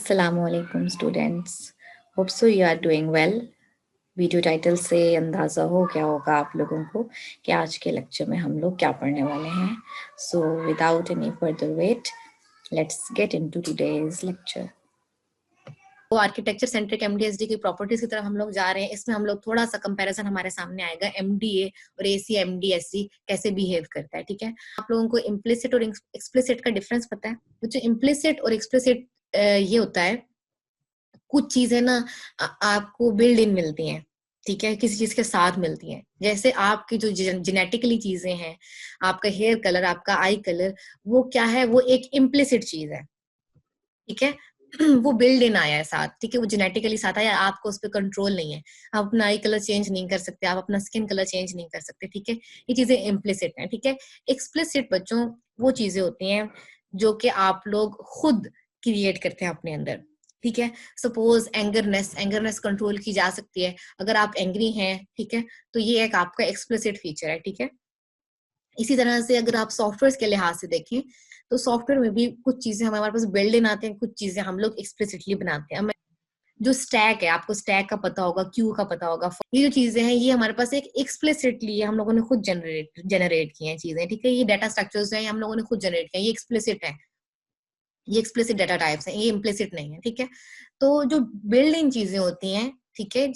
अस्सलामुअलैकुम students, hope so you are doing well. Video title से अंदाज़ा हो गया होगा आप लोगों को कि आज के लेक्चर में हम लोग क्या पढ़ने वाले हैं। So without any further wait, let's get into today's lecture. तो आर्किटेक्चर सेंट्रिक एमडीएसडी की प्रॉपर्टीज की तरफ हम लोग जा रहे हैं। इसमें हम लोग थोड़ा सा कंपैरिजन हमारे सामने आएगा, एमडीए और एसी एमडीएसडी कैसे बिहेव करता है। ठीक है, आप लोगों को इम्प्लिसिट और एक्सप्लिसिट का डिफरेंस पता है? जो इम्प्लिसिट और एक्सप्लिसिट ये होता है, कुछ चीजें ना आपको बिल्ड इन मिलती हैं, ठीक है, किसी चीज के साथ मिलती हैं। जैसे आपकी जो जेनेटिकली चीजें हैं, आपका हेयर कलर, आपका आई कलर, वो क्या है, वो एक इम्प्लिसिट चीज है। ठीक है, वो बिल्ड इन आया है साथ, ठीक है, वो जेनेटिकली साथ आया, आपको उस पर कंट्रोल नहीं है। आप अपना आई कलर चेंज नहीं कर सकते, आप अपना स्किन कलर चेंज नहीं कर सकते। ठीक है, ये चीजें इम्प्लिसिट हैं। ठीक है, एक्सप्लिसिट बच्चों वो चीजें होती हैं जो कि आप लोग खुद क्रिएट करते हैं अपने अंदर। ठीक है, सपोज एंगरनेस कंट्रोल की जा सकती है। अगर आप एंग्री हैं, ठीक है, तो ये एक आपका एक्सप्लिसिट फीचर है। ठीक है, इसी तरह से अगर आप सॉफ्टवेयर के लिहाज से देखें तो सॉफ्टवेयर में भी कुछ चीजें हमारे पास बिल्ड इन आते हैं, कुछ चीजें हम लोग एक्सप्लिसिटली बनाते हैं। जो स्टैक है, आपको स्टैक का पता होगा, क्यू का पता होगा, ये जो चीजें हैं ये हमारे पास एक एक्सप्लिसिटली हम लोगों ने खुद जनरेट की हैं चीजें। ठीक है, ये डाटा स्ट्रक्चर्स हैं, हम लोगों ने खुद जनरेट किया, ये एक्सप्लिसिट है, ये एक्सप्लिसिट डाटा टाइप्स हैं, ये इम्प्लिसिट नहीं है। ठीक है, तो जो बिल्ड इन चीजें होती हैं, ठीक है,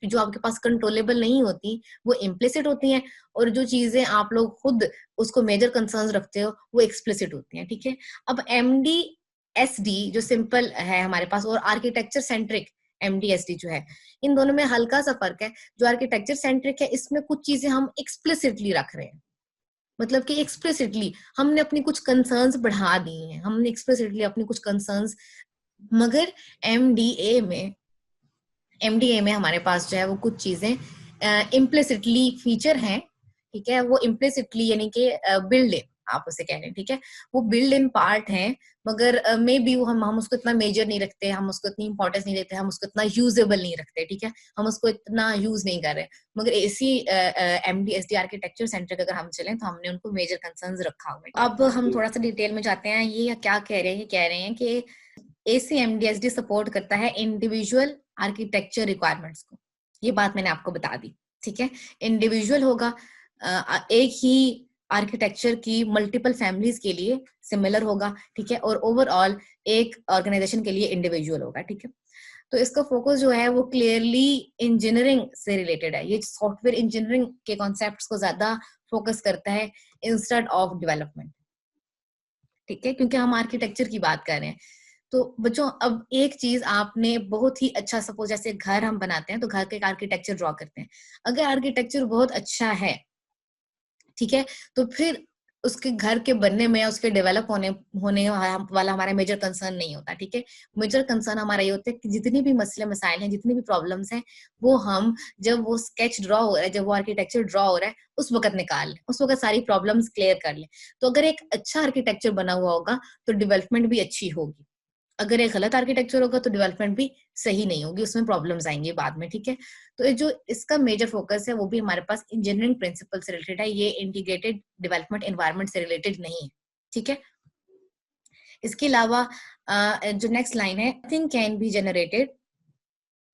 जो आपके पास कंट्रोलेबल नहीं होती, वो इम्प्लिसिट होती हैं, और जो चीजें आप लोग खुद उसको मेजर कंसर्न्स रखते हो, वो एक्सप्लिसिट होती हैं। ठीक है, अब एमडीएसडी जो सिंपल है हमारे पास, और आर्किटेक्चर सेंट्रिक एमडीएसडी जो है, इन दोनों में हल्का सा फर्क है। जो आर्किटेक्चर सेंट्रिक है, इसमें कुछ चीजें हम एक्सप्लिसिटली रख रहे हैं, मतलब कि एक्सप्लिसिटली हमने अपनी कुछ कंसर्न्स बढ़ा दी हैं, हमने एक्सप्लिसिटली अपनी कुछ कंसर्न्स। मगर एमडीए में हमारे पास जो है वो कुछ चीजें इम्प्लिसिटली फीचर हैं। ठीक है, वो इम्प्लिसिटली यानी कि बिल्ड इन आप उसे कह रहे हैं। ठीक है, वो बिल्ड इन पार्ट हैं, मगर मे बी वो हम उसको इतना मेजर नहीं रखते, हम उसको इतनी इंपॉर्टेंस नहीं देते, हम उसको इतना यूजेबल नहीं रखते। ठीक है, हम उसको इतना यूज नहीं कर रहे। मगर एसी एमडीएसडी आर्किटेक्चर सेंटर अगर हम चलें तो हमने उनको मेजर कंसर्न्स रखा हुआ है। अब हम थोड़ा सा डिटेल में जाते हैं। ये क्या कह रहे हैं? ये कह रहे हैं कि ACMDSD सपोर्ट करता है इंडिविजुअल आर्किटेक्चर रिक्वायरमेंट्स को। ये बात मैंने आपको बता दी। ठीक है, इंडिविजुअल होगा, एक ही आर्किटेक्चर की मल्टीपल फैमिलीज के लिए सिमिलर होगा। ठीक है, और ओवरऑल एक ऑर्गेनाइजेशन के लिए इंडिविजुअल होगा। ठीक है, तो इसका फोकस जो है वो क्लियरली इंजीनियरिंग से रिलेटेड है। ये सॉफ्टवेयर इंजीनियरिंग के कॉन्सेप्ट्स को ज्यादा फोकस करता है इंस्टेड ऑफ डेवलपमेंट। ठीक है, क्योंकि हम आर्किटेक्चर की बात कर रहे हैं। तो बच्चों, अब एक चीज आपने बहुत ही अच्छा, सपोज जैसे घर हम बनाते हैं तो घर का एक आर्किटेक्चर ड्रॉ करते हैं। अगर आर्किटेक्चर बहुत अच्छा है, ठीक है, तो फिर उसके घर के बनने में या उसके डेवलप होने होने वाला हमारा मेजर कंसर्न नहीं होता। ठीक है, मेजर कंसर्न हमारा ये होता है कि जितनी भी मसले मसाइल हैं, जितनी भी प्रॉब्लम्स हैं, वो हम जब वो स्केच ड्रॉ हो रहा है, जब वो आर्किटेक्चर ड्रॉ हो रहा है, उस वक्त निकाल लें, उस वक्त सारी प्रॉब्लम्स क्लियर कर लें। तो अगर एक अच्छा आर्किटेक्चर बना हुआ होगा तो डेवलपमेंट भी अच्छी होगी। अगर एक गलत आर्किटेक्चर होगा तो डेवलपमेंट भी सही नहीं होगी, उसमें प्रॉब्लम्स आएंगे बाद में। ठीक है, तो ये जो इसका मेजर फोकस है वो भी हमारे पास इंजीनियरिंग प्रिंसिपल से रिलेटेड है, ये इंटीग्रेटेड डेवलपमेंट एनवायरनमेंट से रिलेटेड नहीं है। ठीक है, इसके अलावा जो नेक्स्ट लाइन है, nothing can be generated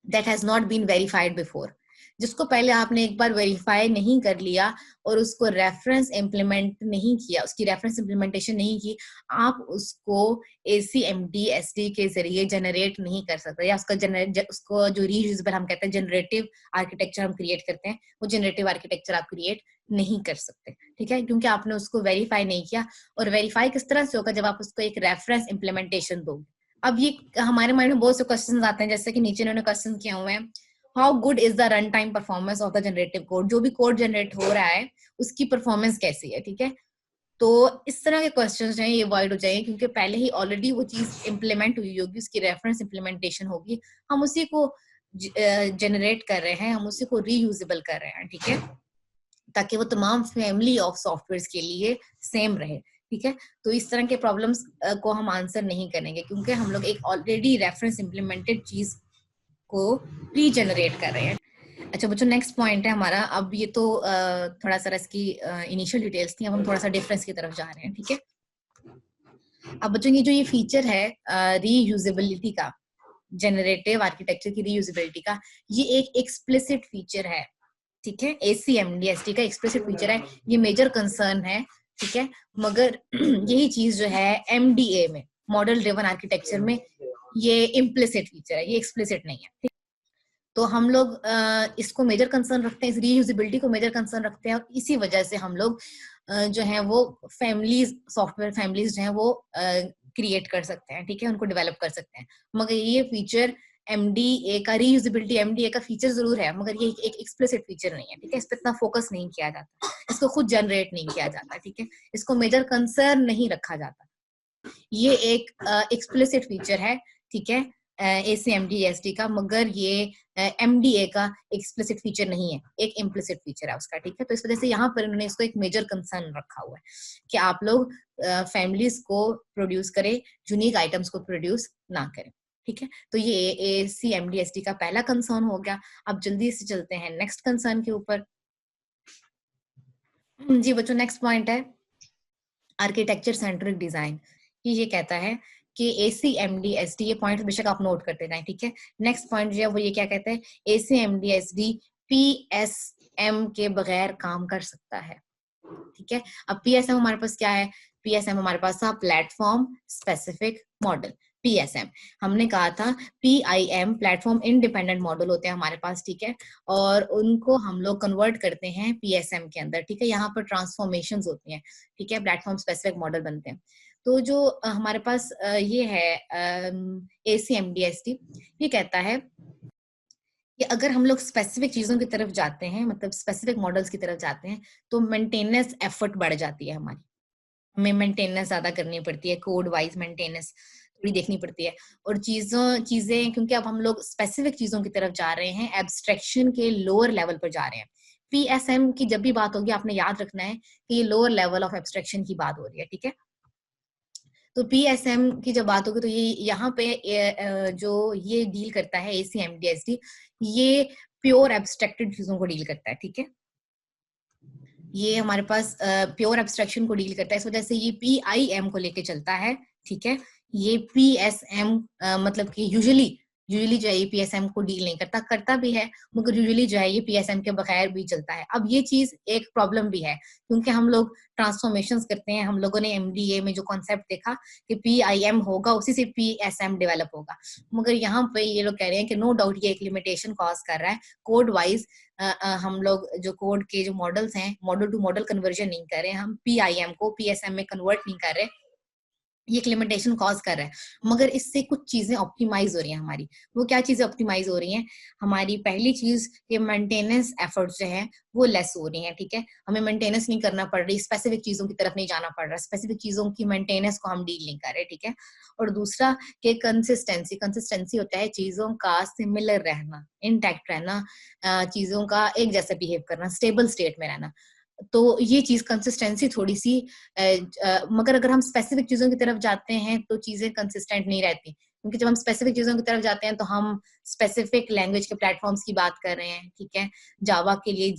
that has not been verified before. जिसको पहले आपने एक बार वेरीफाई नहीं कर लिया और उसको रेफरेंस इम्प्लीमेंट नहीं किया, उसकी रेफरेंस इम्प्लीमेंटेशन नहीं की, आप उसको ACMDSD के जरिए जनरेट नहीं कर सकते, या उसको जो रीयूजेबल हम कहते हैं जनरेटिव आर्किटेक्चर हम क्रिएट करते हैं, वो जनरेटिव आर्किटेक्चर आप क्रिएट नहीं कर सकते। ठीक है, क्योंकि आपने उसको वेरीफाई नहीं किया। और वेरीफाई किस तरह से होगा? जब आप उसको एक रेफरेंस इम्प्लीमेंटेशन दोगे। अब ये हमारे माइंड में बहुत से क्वेश्चन आते हैं, जैसे कि नीचे इन्होंने क्वेश्चन किए हुए हैं, how good is the run time performance of the generative code. जो भी कोड जनरेट हो रहा है उसकी परफॉर्मेंस कैसी है। ठीक है, तो इस तरह के क्वेश्चंस जो हैं ये अवॉइड हो जाएंगे, क्योंकि पहले ही ऑलरेडी वो चीज इम्प्लीमेंट हुई होगी, उसकी रेफरेंस इम्प्लीमेंटेशन होगी, हम उसी को जनरेट कर रहे हैं, हम उसी को रीयूजेबल कर रहे हैं। ठीक है, ताकि वो तमाम फैमिली ऑफ सॉफ्टवेयर के लिए सेम रहे। ठीक है, तो इस तरह के प्रॉब्लम्स को हम आंसर नहीं करेंगे, क्योंकि हम लोग एक ऑलरेडी रेफरेंस इम्प्लीमेंटेड चीज को रीजनरेट कर रहे हैं। अच्छा बच्चों, नेक्स्ट पॉइंट है हमारा, अब ये तो थोड़ा सा इसकी इनिशियल डिटेल्स थी, अब हम थोड़ा सा डिफरेंस की तरफ जा रहे हैं। ठीक है, अब बच्चों ये जो ये फीचर है रीयूजेबिलिटी का, जनरेटिव आर्किटेक्चर की रीयूजेबिलिटी का, ये एक एक्सप्लिसिट फीचर है, ठीक है, ACMDST का एक्सप्लिसिट फीचर है, ये मेजर कंसर्न है, ठीक है, मगर यही चीज जो है MDA में, मॉडल ड्रिवन आर्किटेक्चर में, ये इम्प्लिसिट फीचर है, ये एक्सप्लिसिट नहीं है। तो हम लोग इसको मेजर कंसर्न रखते हैं, इस रीयूजेबिलिटी को मेजर कंसर्न रखते हैं, और इसी वजह से हम लोग जो है वो फैमिलीज, सॉफ्टवेयर फैमिलीज जो है वो क्रिएट कर सकते हैं, ठीक है, उनको डेवलप कर सकते हैं। मगर ये फीचर MDA का, रीयूजेबिलिटी MDA का फीचर जरूर है, मगर ये एक एक्सप्लिसिट फीचर नहीं है, ठीक है, इस पर इतना फोकस नहीं किया जाता, इसको खुद जनरेट नहीं किया जाता, ठीक है, इसको मेजर कंसर्न नहीं रखा जाता, ये एक एक्सप्लिसिट फीचर है, ठीक है, ACMDST का, मगर ये MDA का एक्सप्लिसिट फीचर नहीं है, एक इम्प्लिसिट फीचर है उसका, ठीक है। तो इस वजह से यहाँ पर इन्होंने इसको एक मेजर कंसर्न रखा हुआ है कि आप लोग फैमिलीज को प्रोड्यूस करें, यूनिक आइटम्स को प्रोड्यूस ना करें, ठीक है। तो ये ACMDST का पहला कंसर्न हो गया। अब जल्दी से चलते हैं नेक्स्ट कंसर्न के ऊपर। जी बच्चों, नेक्स्ट पॉइंट है आर्किटेक्चर सेंट्रिक डिजाइन। ये कहता है कि ACMDST, ये पॉइंट बेशक आप नोट करते जाएं, ठीक है। नेक्स्ट पॉइंट जो है वो ये क्या कहता है, ACMDST PSM के बगैर काम कर सकता है, ठीक है। अब PSM हमारे पास क्या है, PSM हमारे पास था प्लेटफॉर्म स्पेसिफिक मॉडल, PSM। हमने कहा था PIM प्लेटफॉर्म इंडिपेंडेंट मॉडल होते हैं हमारे पास, ठीक है, और उनको हम लोग कन्वर्ट करते हैं PSM के अंदर, ठीक है। यहाँ पर ट्रांसफॉर्मेशंस होती हैं, ठीक है, प्लेटफॉर्म स्पेसिफिक मॉडल बनते हैं। तो जो हमारे पास ये है ACMDST, ये कहता है कि अगर हम लोग स्पेसिफिक चीजों की तरफ जाते हैं, मतलब स्पेसिफिक मॉडल्स की तरफ जाते हैं, तो मेंटेनेंस एफर्ट बढ़ जाती है हमारी, हमें मेंटेनेंस ज्यादा करनी पड़ती है, कोड वाइज मेंटेनेंस थोड़ी देखनी पड़ती है, और चीजें क्योंकि अब हम लोग स्पेसिफिक चीजों की तरफ जा रहे हैं, एब्स्ट्रैक्शन के लोअर लेवल पर जा रहे हैं। PSM की जब भी बात होगी आपने याद रखना है कि ये लोअर लेवल ऑफ एब्स्ट्रैक्शन की बात हो रही है, ठीक है। तो PSM की जब बात होगी तो ये यहाँ पे जो ये डील करता है ACMDST, ये प्योर एब्स्ट्रैक्टेड चीजों को डील करता है, ठीक है। ये हमारे पास प्योर एब्स्ट्रैक्शन को डील करता है, इस वजह से ये PIM को लेके चलता है, ठीक है। ये PSM मतलब कि यूजुअली जो है ये PSM को डील नहीं करता, करता भी है, मगर यूजुअली जो है ये PSM के बगैर भी चलता है। अब ये चीज एक प्रॉब्लम भी है, क्योंकि हम लोग ट्रांसफॉर्मेशंस करते हैं, हम लोगों ने MDA में जो कॉन्सेप्ट देखा कि PIM होगा, उसी से PSM डेवलप होगा, मगर यहाँ पे ये लोग कह रहे हैं कि नो डाउट ये एक लिमिटेशन कॉज कर रहा है, कोड वाइज हम लोग जो कोड के जो मॉडल्स हैं, मॉडल टू मॉडल कन्वर्जन नहीं कर रहे, हम PIM को PSM में कन्वर्ट नहीं कर रहे, ये एक लिमिटेशन कॉज कर रहा है। मगर इससे कुछ चीजें ऑप्टिमाइज हो रही हैं हमारी। वो क्या चीजें ऑप्टिमाइज हो रही हैं हमारी? पहली चीज ये मेंटेनेंस एफर्ट्स जो है वो लेस हो रही हैं, ठीक है, हमें मेंटेनेंस नहीं करना पड़ रही, स्पेसिफिक चीजों की तरफ नहीं जाना पड़ रहा, स्पेसिफिक चीजों की मेंटेनेंस को हम डील नहीं कर रहे, ठीक है। और दूसरा कि कंसिस्टेंसी होता है चीजों का सिमिलर रहना, इंटैक्ट रहना, चीजों का एक जैसा बिहेव करना, स्टेबल स्टेट में रहना। तो ये चीज कंसिस्टेंसी थोड़ी सी मगर अगर हम स्पेसिफिक चीजों की तरफ जाते हैं तो चीजें कंसिस्टेंट नहीं रहती, क्योंकि जब हम स्पेसिफिक चीजों की तरफ जाते हैं तो हम स्पेसिफिक लैंग्वेज के प्लेटफॉर्म्स की बात कर रहे हैं, ठीक है। जावा के लिए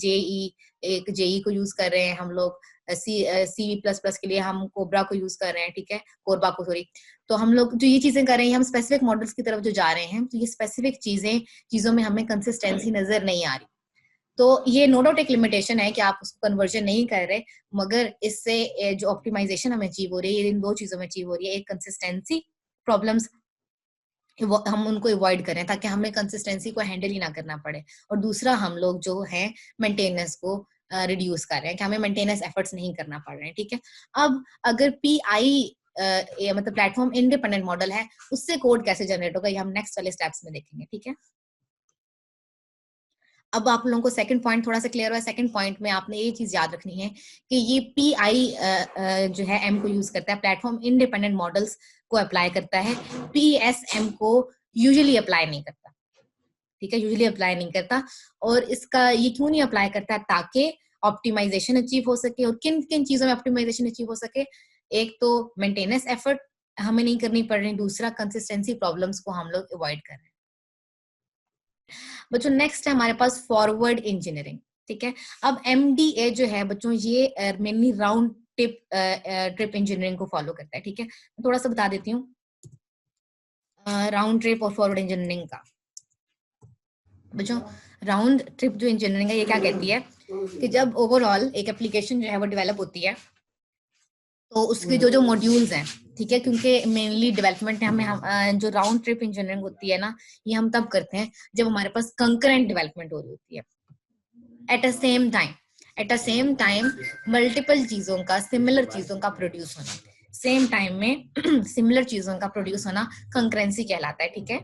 जेई को यूज कर रहे हैं हम लोग, CV++ के लिए हम कोबरा को यूज कर रहे हैं, ठीक है, कोरबा को, सॉरी। तो हम लोग जो ये चीजें कर रहे हैं, हम स्पेसिफिक मॉडल्स की तरफ जो जा रहे हैं, तो ये स्पेसिफिक चीजों में हमें कंसिस्टेंसी नजर नहीं आ रही। तो ये नो डाउट एक लिमिटेशन है कि आप उसको कन्वर्जन नहीं कर रहे, मगर इससे जो ऑप्टिमाइजेशन हमें अचीव हो रही है, इन दो चीजों में अचीव हो रही है, एक कंसिस्टेंसी प्रॉब्लम्स हम उनको अवॉइड करें ताकि हमें कंसिस्टेंसी को हैंडल ही ना करना पड़े, और दूसरा हम लोग जो है मेंटेनेंस को रिड्यूस कर रहे हैं कि हमें मेंटेनेंस एफर्ट्स नहीं करना पड़ रहे हैं, ठीक है। अब अगर मतलब प्लेटफॉर्म इंडिपेंडेंट मॉडल है, उससे कोड कैसे जनरेट होगा, ये हम नेक्स्ट वाले स्टेप्स में देखेंगे, ठीक है। अब आप लोगों को सेकंड पॉइंट थोड़ा सा क्लियर हुआ है। सेकंड पॉइंट में आपने ये चीज याद रखनी है कि ये PI जो है M को यूज करता है, प्लेटफॉर्म इंडिपेंडेंट मॉडल्स को अप्लाई करता है, PSM को यूजुअली अप्लाई नहीं करता, ठीक है, यूजुअली अप्लाई नहीं करता। और इसका ये क्यों नहीं अप्लाई करता? ताकि ऑप्टिमाइजेशन अचीव हो सके। और किन किन चीजों में ऑप्टिमाइजेशन अचीव हो सके? एक तो मेंटेनेंस एफर्ट हमें नहीं करनी पड़ रही, दूसरा कंसिस्टेंसी प्रॉब्लम्स को हम लोग अवॉइड कर रहे हैं। बच्चों नेक्स्ट है हमारे पास फॉरवर्ड इंजीनियरिंग, ठीक है। अब MDA जो है बच्चों, ये मेनली राउंड ट्रिप इंजीनियरिंग को फॉलो करता है, ठीक है। थोड़ा सा बता देती हूँ। राउंड ट्रिप और फॉरवर्ड इंजीनियरिंग का। बच्चों, राउंड ट्रिप जो इंजीनियरिंग है ये क्या कहती है कि जब ओवरऑल एक एप्लीकेशन जो है वो डेवलप होती है तो उसके जो जो मॉड्यूल्स हैं, ठीक है, क्योंकि मेनली डेवलपमेंट है हमें जो राउंड ट्रिप इंजीनियरिंग होती है ना, ये हम तब करते हैं जब हमारे पास कंकरेंट डेवलपमेंट हो रही होती है at a same time multiple चीजों का, सिमिलर चीजों का प्रोड्यूस होना, सेम टाइम में सिमिलर चीजों का प्रोड्यूस होना कंकरेंसी कहलाता है, ठीक है।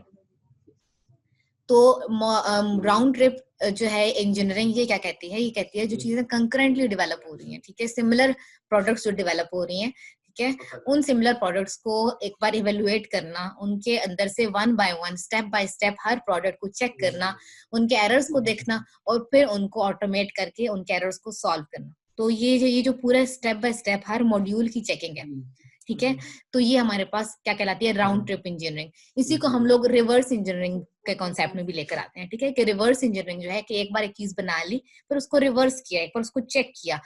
तो राउंड ट्रिप जो है इंजीनियरिंग ये क्या कहती है, ये कहती है जो चीजें कंकरेंटली डेवलप हो रही हैं, ठीक है, सिमिलर प्रोडक्ट्स जो डेवलप हो रही हैं, ठीक है, उन सिमिलर प्रोडक्ट्स को एक बार इवेलुएट करना, उनके अंदर से one by one, step by step her product को चेक करना, उनके एरर्स को देखना और फिर उनको ऑटोमेट करके उनके एरर्स को सॉल्व करना। तो ये जो पूरा step by step her module की चेकिंग है, ठीक है। तो ये हमारे पास क्या कहलाती है, राउंड ट्रिप इंजीनियरिंग। इसी को हम लोग रिवर्स इंजीनियरिंग के कॉन्सेप्ट में भी लेकर आते हैं, ठीक है, कि रिवर्स इंजीनियरिंग जो है कि एक बार एक चीज बना ली, फिर उसको रिवर्स किया, एक बार उसको चेक किया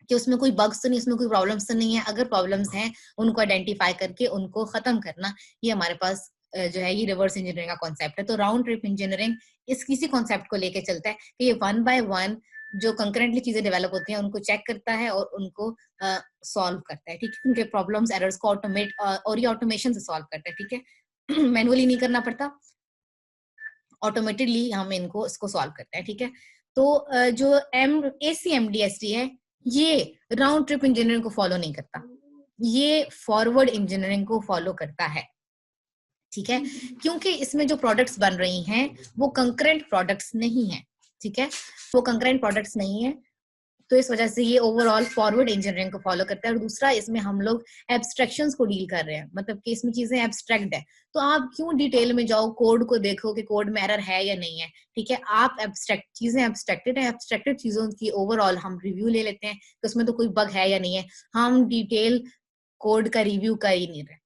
कि उसमें कोई बग्स तो नहीं, उसमें कोई प्रॉब्लम्स तो नहीं है, अगर प्रॉब्लम्स हैं उनको आइडेंटिफाई करके उनको खत्म करना, ये हमारे पास जो है ये रिवर्स इंजीनियरिंग का कॉन्सेप्ट है। तो राउंड ट्रिप इंजीनियरिंग इस किसी कॉन्सेप्ट को लेके चलता है कि ये वन बाय वन जो कंकरेंटली चीजें डेवलप होती हैं उनको चेक करता है और उनको सॉल्व करता है, ठीक है, उनके प्रॉब्लम्स एरर्स को ऑटोमेट और ये ऑटोमेशन से सॉल्व करता है, ठीक है, मैनुअली नहीं करना पड़ता, ऑटोमेटिकली हम इनको इसको सॉल्व करते हैं, ठीक है। तो जो ACMDST है ये राउंड ट्रिप इंजीनियरिंग को फॉलो नहीं करता, ये फॉरवर्ड इंजीनियरिंग को फॉलो करता है, ठीक है, क्योंकि इसमें जो प्रोडक्ट्स बन रही हैं वो कंकरेंट प्रोडक्ट्स नहीं है, ठीक है, वो कंकरेंट प्रोडक्ट्स नहीं है, तो इस वजह से ये ओवरऑल फॉरवर्ड इंजीनियरिंग को फॉलो करता है। और दूसरा, इसमें हम लोग एब्स्ट्रैक्शंस को डील कर रहे हैं, मतलब कि इसमें चीजें एब्स्ट्रैक्ट है, तो आप क्यों डिटेल में जाओ, कोड को देखो कि कोड में एरर है या नहीं है, ठीक है, आप एब्स्ट्रैक्ट चीजें एब्स्ट्रैक्टेड है, एब्स्ट्रैक्टेड चीजों की ओवरऑल हम रिव्यू ले लेते हैं कि उसमें तो कोई बग है या नहीं है, हम डिटेल कोड का रिव्यू कर ही नहीं रहे,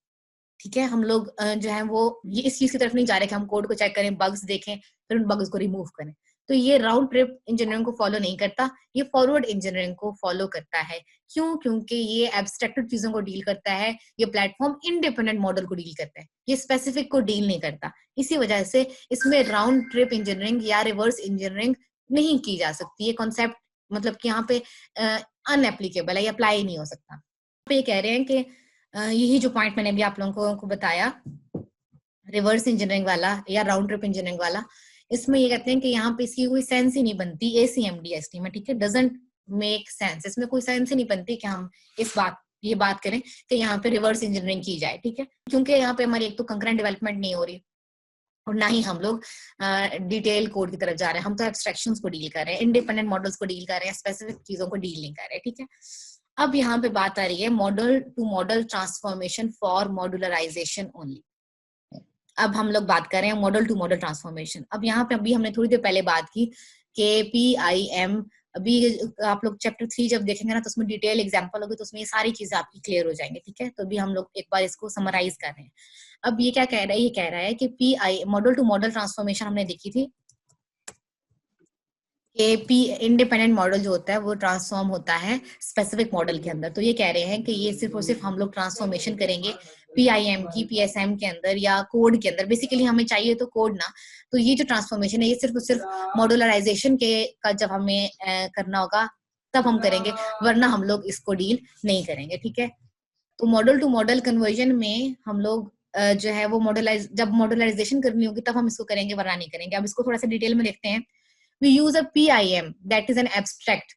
ठीक है। हम लोग जो है वो ये इस चीज की तरफ नहीं जा रहे कि हम कोड को चेक करें, बग्स देखें, फिर उन बग्स को रिमूव करें। तो ये राउंड ट्रिप इंजीनियरिंग को फॉलो नहीं करता, ये फॉरवर्ड इंजीनियरिंग को फॉलो करता है। क्यों? क्योंकि ये एब्स्ट्रैक्टेड चीजों को डील करता है, ये प्लेटफॉर्म इंडिपेंडेंट मॉडल को डील करता है, ये स्पेसिफिक को डील नहीं करता। इसी वजह से इसमें राउंड ट्रिप इंजीनियरिंग या रिवर्स इंजीनियरिंग नहीं की जा सकती, ये कॉन्सेप्ट मतलब कि यहाँ पे अनएप्लीकेबल है, ये अप्लाई नहीं हो सकता। पे ये कह रहे हैं कि यही जो पॉइंट मैंने भी आप लोगों को बताया रिवर्स इंजीनियरिंग वाला या राउंड ट्रिप इंजीनियरिंग वाला, इसमें ये कहते हैं कि यहाँ पे इसकी कोई सेंस ही नहीं बनती ACMDST में, ठीक है, डजंट मेक सेंस, इसमें कोई सेंस ही नहीं बनती कि हम ये बात करें कि यहाँ पे रिवर्स इंजीनियरिंग की जाए, ठीक है, क्योंकि यहाँ पे हमारी एक तो कंकरेंट डेवलपमेंट नहीं हो रही और ना ही हम लोग डिटेल कोड की तरफ जा रहे हैं, हम तो एब्स्ट्रैक्शंस को डील कर रहे हैं, इंडिपेंडेंट मॉडल्स को डील कर रहे हैं, स्पेसिफिक चीजों को डील नहीं कर रहे हैं, ठीक है। अब यहाँ पे बात आ रही है model to model transformation for modularization only. अब हम लोग बात कर रहे हैं मॉडल टू मॉडल ट्रांसफॉर्मेशन। अब यहाँ पे अभी हमने थोड़ी देर पहले बात की कि PIM, अभी आप लोग चैप्टर 3 जब देखेंगे ना तो उसमें डिटेल एग्जांपल होगी, तो उसमें ये सारी चीजें आपकी क्लियर हो जाएंगे, ठीक है। तो अभी हम लोग एक बार इसको समराइज कर रहे हैं। अब ये क्या कह रहा है, ये कह रहा है कि मॉडल टू मॉडल ट्रांसफॉर्मेशन हमने देखी थी कि इंडिपेंडेंट मॉडल जो होता है वो ट्रांसफॉर्म होता है स्पेसिफिक मॉडल के अंदर। तो ये कह रहे हैं कि ये सिर्फ और सिर्फ हम लोग ट्रांसफॉर्मेशन करेंगे PIM की, PSM के अंदर या कोड के अंदर, बेसिकली हमें चाहिए तो कोड ना, तो ये जो ट्रांसफॉर्मेशन है ये सिर्फ और सिर्फ मॉडुलराइजेशन के का जब हमें करना होगा तब हम करेंगे, वरना हम लोग इसको डील नहीं करेंगे, ठीक है। तो मॉडल टू मॉडल कन्वर्जन में हम लोग जो है वो जब मॉडुलराइजेशन करनी होगी तब हम इसको करेंगे, वरना नहीं करेंगे। अब इसको थोड़ा सा डिटेल में देखते हैं। We use a PIM, that is an abstract,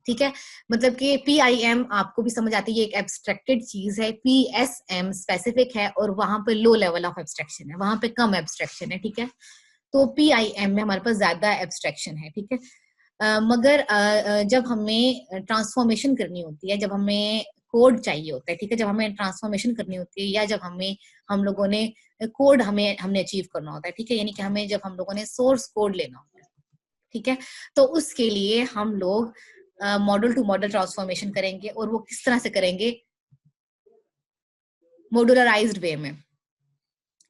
ठीक है, मतलब कि PIM आपको भी समझ आती है, ये एक एब्स्ट्रैक्टेड चीज है, PSM स्पेसिफिक है और वहां पे लो लेवल ऑफ एब्स्ट्रैक्शन है, वहां पे कम एब्स्ट्रैक्शन है, ठीक है। तो PIM में हमारे पास ज्यादा एब्स्ट्रैक्शन है, ठीक है। मगर जब हमें ट्रांसफॉर्मेशन करनी होती है, जब हमें कोड चाहिए होता है, ठीक है, जब हमें ट्रांसफॉर्मेशन करनी होती है या जब हम लोगों ने कोड हमने अचीव करना होता है, ठीक है, यानी कि हमें जब हम लोगों ने सोर्स कोड लेना होता है, ठीक है, तो उसके लिए हम लोग मॉडल टू मॉडल ट्रांसफॉर्मेशन करेंगे। और वो किस तरह से करेंगे? मॉड्यूलराइज्ड वे में।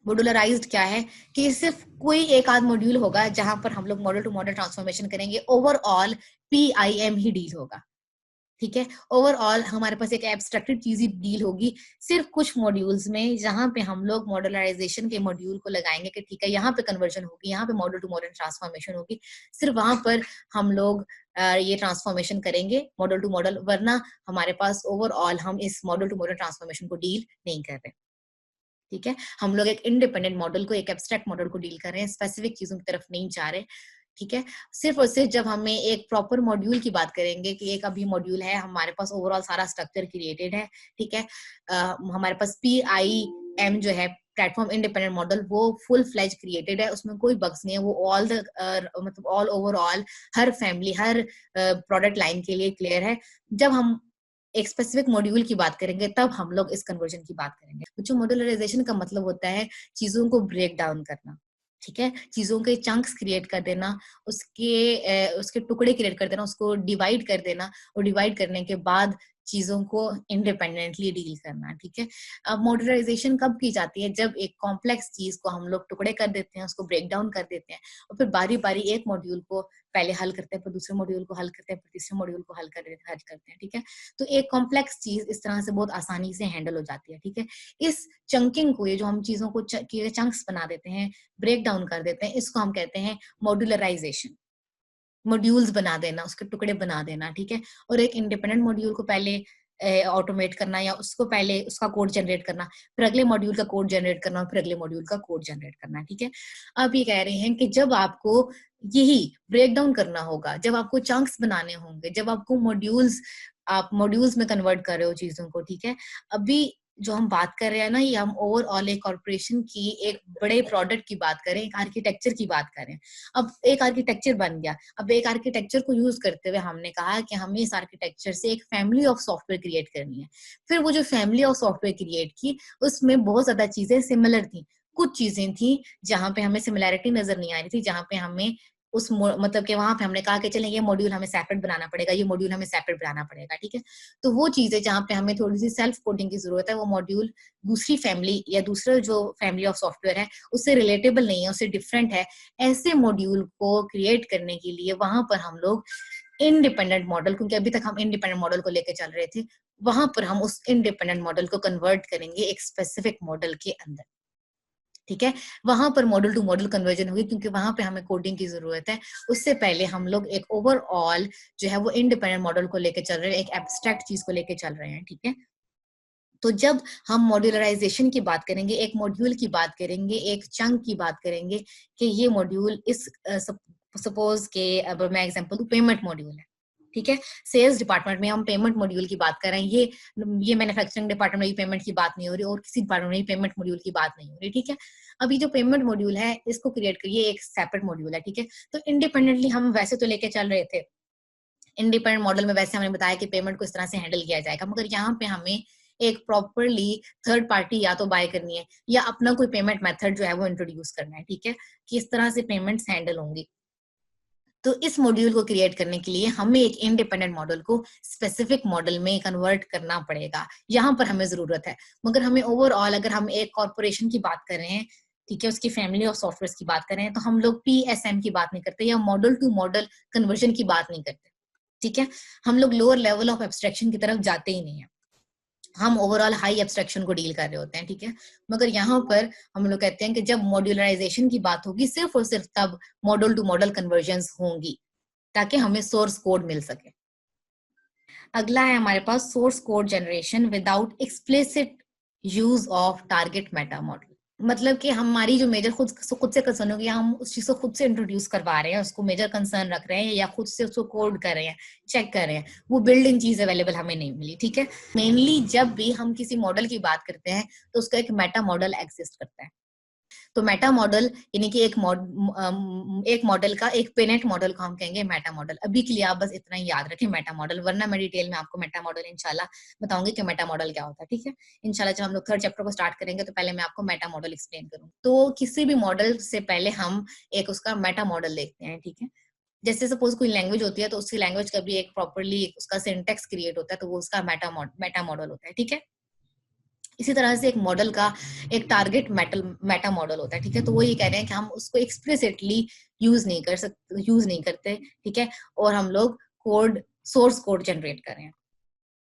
मॉड्यूलराइज्ड क्या है कि सिर्फ कोई एक आध मॉड्यूल होगा जहां पर हम लोग मॉडल टू मॉडल ट्रांसफॉर्मेशन करेंगे, ओवरऑल PIM ही डील होगा, ठीक है। ओवरऑल हमारे पास एक एब्स्ट्रैक्टेड चीज ही डील होगी सिर्फ कुछ मॉड्यूल्स में, जहां पे हम लोग मॉडलराइजेशन के मॉड्यूल को लगाएंगे कि ठीक है यहाँ पे कन्वर्जन होगी, यहाँ पे मॉडल टू मॉडल ट्रांसफॉर्मेशन होगी, सिर्फ वहां पर हम लोग ये ट्रांसफॉर्मेशन करेंगे मॉडल टू मॉडल, वरना हमारे पास ओवरऑल हम इस मॉडल टू मॉडल ट्रांसफॉर्मेशन को डील नहीं कर रहे। ठीक है, हम लोग एक इंडिपेंडेंट मॉडल को, एक एब्स्ट्रैक्ट मॉडल को डील कर रहे हैं, स्पेसिफिक चीजों की तरफ नहीं जा रहे। ठीक है, सिर्फ और सिर्फ जब हमें एक प्रॉपर मॉड्यूल की बात करेंगे कि एक अभी मॉड्यूल है, हमारे पास ओवरऑल सारा स्ट्रक्चर क्रिएटेड है, ठीक है, हमारे पास PIM जो है प्लेटफॉर्म इंडिपेंडेंट मॉडल, वो फुल फ्लेज क्रिएटेड है, उसमें कोई बग्स नहीं है, वो ऑल द मतलब ऑल ओवरऑल हर फैमिली, हर प्रोडक्ट लाइन के लिए क्लियर है। जब हम एक स्पेसिफिक मॉड्यूल की बात करेंगे तब हम लोग इस कन्वर्जन की बात करेंगे। तो जो मॉड्यूलराइजेशन का मतलब होता है चीजों को ब्रेक डाउन करना, ठीक है, चीजों के चंक्स क्रिएट कर देना, उसके टुकड़े क्रिएट कर देना, उसको डिवाइड कर देना, और डिवाइड करने के बाद चीजों को इंडिपेंडेंटली डील करना। ठीक है, अब मॉड्यूलराइजेशन कब की जाती है? जब एक कॉम्प्लेक्स चीज को हम लोग टुकड़े कर देते हैं, उसको ब्रेक डाउन कर देते हैं, और फिर बारी बारी एक मॉड्यूल को पहले हल करते हैं, फिर दूसरे मॉड्यूल को हल करते हैं, फिर तीसरे मॉड्यूल को हल करते हैं। ठीक है, तो एक कॉम्प्लेक्स चीज इस तरह से बहुत आसानी से हैंडल हो जाती है। ठीक है, इस चंकिंग को, ये जो हम चीजों को चंक्स बना देते हैं, ब्रेक डाउन कर देते हैं, इसको हम कहते हैं मॉड्यूलराइजेशन। मॉड्यूल्स बना देना, उसके टुकड़े बना देना। ठीक है, और एक इंडिपेंडेंट मॉड्यूल को पहले ऑटोमेट करना, या उसको पहले उसका कोड जनरेट करना, फिर अगले मॉड्यूल का कोड जनरेट करना, और फिर अगले मॉड्यूल का कोड जनरेट करना। ठीक है, अब ये कह रहे हैं कि जब आपको यही ब्रेक डाउन करना होगा, जब आपको चंक्स बनाने होंगे, जब आपको आप मॉड्यूल्स में कन्वर्ट कर रहे हो चीजों को। ठीक है, अभी जो हम बात कर रहे हैं ना, ये हम ओवरऑल एक कॉर्पोरेशन की एक बड़े प्रोडक्ट की बात करें, एक आर्किटेक्चर की बात करें। अब एक आर्किटेक्चर बन गया, अब एक आर्किटेक्चर को यूज करते हुए हमने कहा कि हमें इस आर्किटेक्चर से एक फैमिली ऑफ सॉफ्टवेयर क्रिएट करनी है। फिर वो जो फैमिली ऑफ सॉफ्टवेयर क्रिएट की, उसमें बहुत ज्यादा चीजें सिमिलर थी, कुछ चीजें थी जहां पे हमें सिमिलैरिटी नजर नहीं आ रही थी, जहां पे हमें मतलब कि वहां पे हमने कहा कि चलें ये मॉड्यूल हमें सेपरेट बनाना पड़ेगा, ये मॉड्यूल हमें सेपरेट बनाना पड़ेगा। ठीक है, तो वो चीजें जहां पे हमें थोड़ी सी सेल्फ कोडिंग की जरूरत है, वो मॉड्यूल दूसरी फैमिली या दूसरा जो फैमिली ऑफ सॉफ्टवेयर है उससे रिलेटेबल नहीं है, उससे डिफरेंट है, ऐसे मॉड्यूल को क्रिएट करने के लिए वहां पर हम लोग इंडिपेंडेंट मॉडल, क्योंकि अभी तक हम इंडिपेंडेंट मॉडल को लेकर चल रहे थे, वहां पर हम उस इंडिपेंडेंट मॉडल को कन्वर्ट करेंगे एक स्पेसिफिक मॉडल के अंदर। ठीक है, वहां पर मॉडल टू मॉडल कन्वर्जन होगी, क्योंकि वहां पे हमें कोडिंग की जरूरत है। उससे पहले हम लोग एक ओवरऑल जो है वो इंडिपेंडेंट मॉडल को लेकर चल रहे हैं, एक एब्स्ट्रैक्ट चीज को लेकर चल रहे हैं। ठीक है, तो जब हम मॉड्यूलराइजेशन की बात करेंगे, एक मॉड्यूल की बात करेंगे, एक चंक की बात करेंगे कि ये मॉड्यूल इस सपोज के, अब मैं एग्जांपल दूं, पेमेंट मॉड्यूल है। ठीक है, सेल्स डिपार्टमेंट में हम पेमेंट मॉड्यूल की बात कर रहे हैं, ये मैन्युफैक्चरिंग डिपार्टमेंट में पेमेंट की बात नहीं हो रही, और किसी डिपार्टमेंट में पेमेंट मॉड्यूल की बात नहीं हो रही। ठीक है, अभी जो पेमेंट मॉड्यूल है इसको क्रिएट करिए, एक सेपरेट मॉड्यूल है। ठीक है, तो इंडिपेंडेंटली हम वैसे तो लेके चल रहे थे, इंडिपेंडेंट मॉडल में वैसे हमने बताया कि पेमेंट को इस तरह से हैंडल किया जाएगा, मगर यहाँ पे हमें एक प्रॉपरली थर्ड पार्टी या तो बाय करनी है, या अपना कोई पेमेंट मेथड जो है वो इंट्रोड्यूस करना है। ठीक है, कि इस तरह से पेमेंट्स हैंडल होंगी। तो इस मॉड्यूल को क्रिएट करने के लिए हमें एक इंडिपेंडेंट मॉडल को स्पेसिफिक मॉडल में कन्वर्ट करना पड़ेगा, यहाँ पर हमें जरूरत है। मगर हमें ओवरऑल, अगर हम एक कॉर्पोरेशन की बात कर रहे हैं, ठीक है, उसकी फैमिली ऑफ सॉफ्टवेयर की बात कर रहे हैं, तो हम लोग PSM की बात नहीं करते, या मॉडल टू मॉडल कन्वर्जन की बात नहीं करते। ठीक है, हम लोग लोअर लेवल ऑफ एब्स्ट्रैक्शन की तरफ जाते ही नहीं है, हम ओवरऑल हाई एब्स्ट्रैक्शन को डील कर रहे होते हैं। ठीक है, मगर यहाँ पर हम लोग कहते हैं कि जब मॉड्यूलराइजेशन की बात होगी, सिर्फ और सिर्फ तब मॉडल टू मॉडल कन्वर्जन्स होंगी, ताकि हमें सोर्स कोड मिल सके। अगला है हमारे पास source code generation without explicit use of target meta model. मतलब कि हमारी जो मेजर खुद से कंसर्न होगी, हम उस चीज को खुद से इंट्रोड्यूस करवा रहे हैं, उसको मेजर कंसर्न रख रहे हैं, या खुद से उसको कोड कर रहे हैं, चेक कर रहे हैं, वो बिल्ड इन चीज अवेलेबल हमें नहीं मिली। ठीक है, मेनली जब भी हम किसी मॉडल की बात करते हैं तो उसका एक मेटा मॉडल एग्जिस्ट करता है। तो मेटा मॉडल यानी कि एक मॉडल का, एक पेनेट मॉडल को हम कहेंगे मेटा मॉडल। अभी के लिए आप बस इतना ही याद रखें, मेटा मॉडल, वरना मैं डिटेल में आपको मेटा मॉडल इंशाल्लाह बताऊंगी कि मेटा मॉडल क्या होता है। ठीक है, इंशाल्लाह जब हम लोग थर्ड चैप्टर को स्टार्ट करेंगे तो पहले मैं आपको मेटा मॉडल एक्सप्लेन करूँ। तो किसी भी मॉडल से पहले हम एक उसका मेटा मॉडल देखते हैं। ठीक है, जैसे सपोज कोई लैंग्वेज होती है, तो उसकी लैंग्वेज का भी एक प्रॉपरली उसका सिंटेक्स क्रिएट होता है, तो वो उसका मेटा मॉडल होता है। ठीक है, इसी तरह से एक मॉडल का एक टारगेट मेटा मॉडल होता है। ठीक है, तो वो ये कह रहे हैं कि हम उसको एक्सप्लिसिटली यूज नहीं करते। ठीक है, और हम लोग कोड, सोर्स कोड जनरेट कर रहे हैं।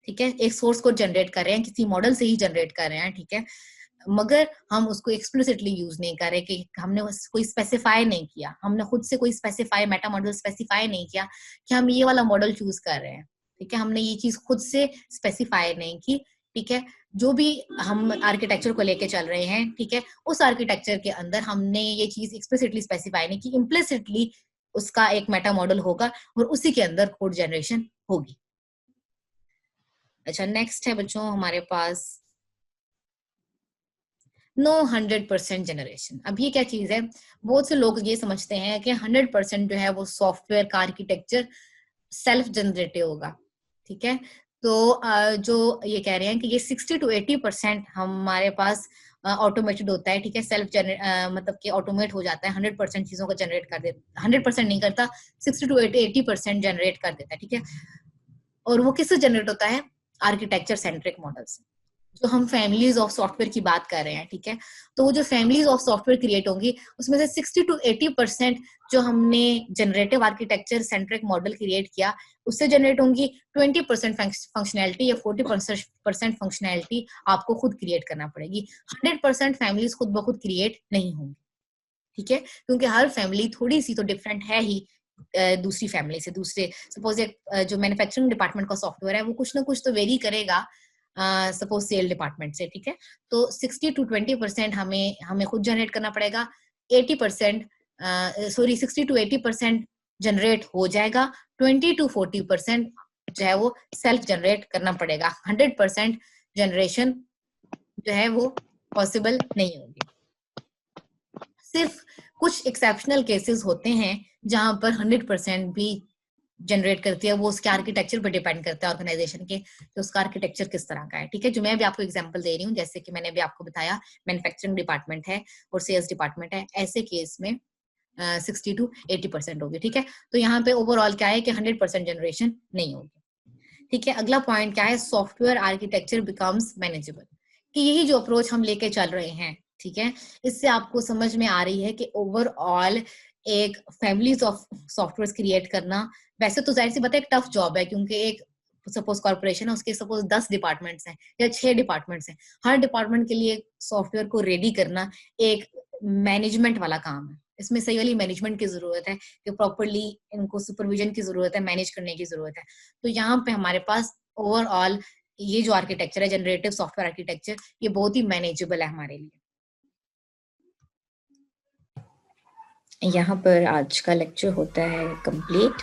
ठीक है, एक सोर्स कोड जनरेट कर रहे हैं, किसी मॉडल से ही जनरेट कर रहे हैं, ठीक है, मगर हम उसको एक्सप्लिसिटली यूज नहीं कर रहे, कि हमने कोई स्पेसिफाई नहीं किया, हमने खुद से कोई स्पेसिफाई मेटा मॉडल स्पेसिफाई नहीं किया कि हम ये वाला मॉडल चूज कर रहे हैं, ठीक है, हमने ये चीज खुद से स्पेसिफाई नहीं की, ठीक है, जो भी हम आर्किटेक्चर को लेके चल रहे हैं, ठीक है, उस आर्किटेक्चर के अंदर हमने ये चीज एक्सप्लिसिटली स्पेसिफाई नहीं की, इम्प्लिसिटली उसका एक मेटा मॉडल होगा और उसी के अंदर कोड जनरेशन होगी। अच्छा, नेक्स्ट है बच्चों हमारे पास नो 100% जनरेशन। अब ये क्या चीज है, बहुत से लोग ये समझते हैं कि 100% जो है वो सॉफ्टवेयर का आर्किटेक्चर सेल्फ जनरेटिव होगा, ठीक है, तो जो ये कह रहे हैं कि ये 60 to 80% हमारे पास ऑटोमेटेड होता है, ठीक है, सेल्फ जनरेट मतलब कि ऑटोमेट हो जाता है, 100% चीजों को जनरेट कर देता, 100% नहीं करता, 60 to 80% जनरेट कर देता है, ठीक है, और वो किससे जनरेट होता है, आर्किटेक्चर सेंट्रिक मॉडल से। जो हम फैमिलीज ऑफ सॉफ्टवेयर की बात कर रहे हैं, ठीक है, तो वो जो फैमिलीज ऑफ सॉफ्टवेयर क्रिएट होंगी उसमें से 60 to 80% जो हमने generative architecture centric model create किया उससे जनरेट होंगी, 20% फंक्शनैलिटी या 40% फंक्शनैलिटी आपको खुद क्रिएट करना पड़ेगी, 100% फैमिलीज खुद ब खुद क्रिएट नहीं होंगी, ठीक है, क्योंकि हर फैमिली थोड़ी सी तो डिफरेंट है ही दूसरी फैमिली से। दूसरे सपोज एक जो मैन्युफैक्चरिंग डिपार्टमेंट का सॉफ्टवेयर है वो कुछ ना कुछ तो वेरी करेगा सपोज सेल डिपार्टमेंट से, ठीक है, तो 60 to 20% हमें हमें खुद जनरेट करना पड़ेगा, 80% सॉरी 60 to 80% जनरेट हो जाएगा, 20 to 40% जो है वो सेल्फ जनरेट करना पड़ेगा, 100% जनरेशन जो है वो पॉसिबल नहीं होगी। सिर्फ कुछ एक्सेप्शनल केसेस होते हैं जहां पर 100% भी जनरेट करती है, वो उसके आर्किटेक्चर पर डिपेंड करता है ऑर्गेनाइजेशन के कि उसका आर्किटेक्चर किस तरह का है, ठीक है, जो मैं भी आपको एग्जांपल दे रही हूँ, जैसे कि मैंने भी आपको बताया मैन्युफैक्चरिंग डिपार्टमेंट है और सेल्स डिपार्टमेंट है, ऐसे केस में 60 to 80% होगी, ठीक है, तो यहाँ पे ओवरऑल क्या है कि 100% जनरेशन नहीं होगी, ठीक है। अगला पॉइंट क्या है, सॉफ्टवेयर आर्किटेक्चर बिकम्स मैनेजेबल, कि यही जो अप्रोच हम लेके चल रहे हैं, ठीक है, इससे आपको समझ में आ रही है कि ओवरऑल एक फैमिलीज ऑफ सॉफ्टवेयर क्रिएट करना, वैसे तो जाहिर सी बात है एक टफ जॉब है, क्योंकि एक सपोज कॉर्पोरेशन है उसके सपोज 10 डिपार्टमेंट्स हैं या 6 डिपार्टमेंट्स हैं, हर डिपार्टमेंट के लिए सॉफ्टवेयर को रेडी करना एक मैनेजमेंट वाला काम है, इसमें सही वाली मैनेजमेंट की जरूरत है कि प्रॉपरली इनको सुपरविजन की जरूरत है, मैनेज करने की जरूरत है, तो यहाँ पे हमारे पास ओवरऑल ये जो आर्किटेक्चर है जनरेटिव सॉफ्टवेयर आर्किटेक्चर, ये बहुत ही मैनेजेबल है हमारे लिए। यहाँ पर आज का लेक्चर होता है complete,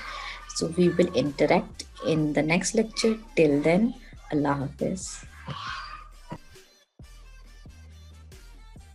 so we will interact in the next lecture. Till then, Allah Hafiz.